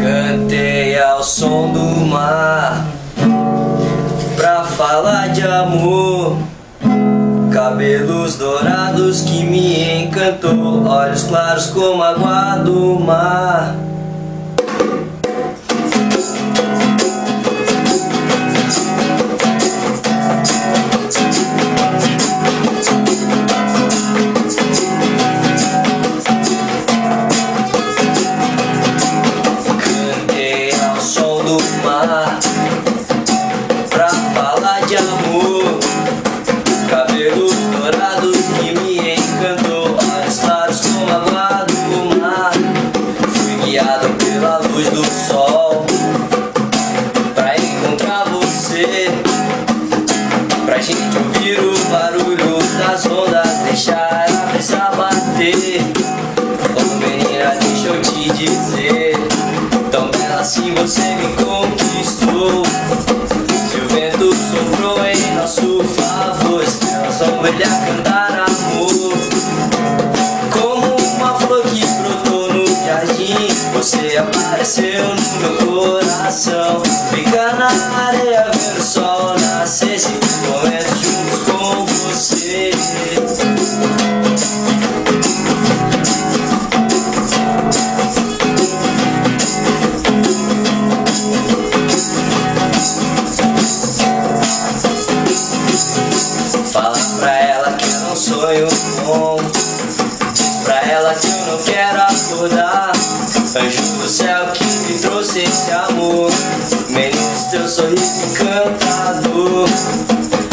Cantei ao som do mar pra falar de amor. Cabelos dourados que me encantou, olhos claros como a água do mar. Cantei ao som do mar pra falar de amor. Cabelos dourados que me encantou, olhos claros como a água do mar. Fui guiado pela luz do sol pra encontrar você, pra gente ouvir o barulho das ondas, deixar a brisa bater. Oh menina, deixa eu te dizer, tão bela assim você me conquistou. Se o vento soprou em nosso favor, estrelas vão brilhar, cantar amor. Como uma flor que brotou no jardim, você apareceu no meu coração. Ficar na areia, ver o sol nascer, se momentos juntos com você. Fala pra ela que eu não sonho bom, diz pra ela que eu não quero acordar. Anjo do céu que me trouxe esse amor, menino, teu sorriso encantador.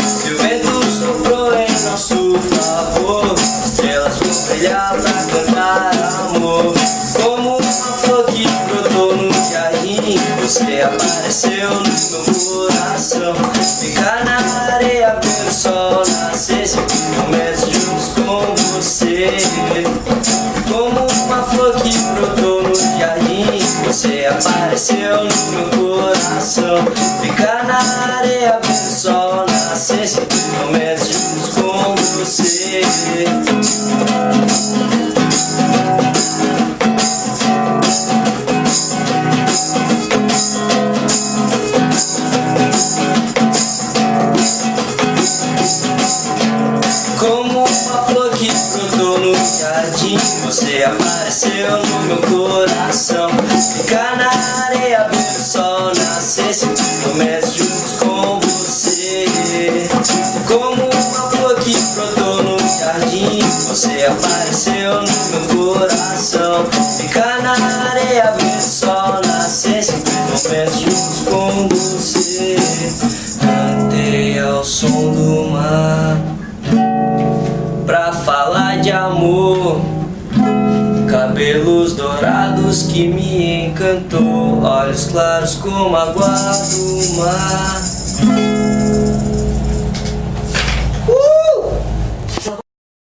Se o vento soprou em nosso favor, estrelas vão brilhar pra cantar amor. Como uma flor que brotou no jardim, você apareceu no meu coração. Ficar na areia, ver o sol nascer, sempre momentos juntos com você. Como uma flor que brotou no jardim, você apareceu no meu coração. Ficar na areia, ver o sol nascer, sempre momentos juntos com você. Como uma flor que brotou no jardim, você apareceu no meu coração. Ficar na areia, ver o sol nascer, sempre momentos juntos com você. Como uma flor que brotou no jardim, você apareceu no meu coração. Ficar na areia, ver o sol nascer, sempre momentos juntos com você. Cantei ao som do mar pra falar de amor. Cabelos dourados que me encantou, olhos claros como a água do mar.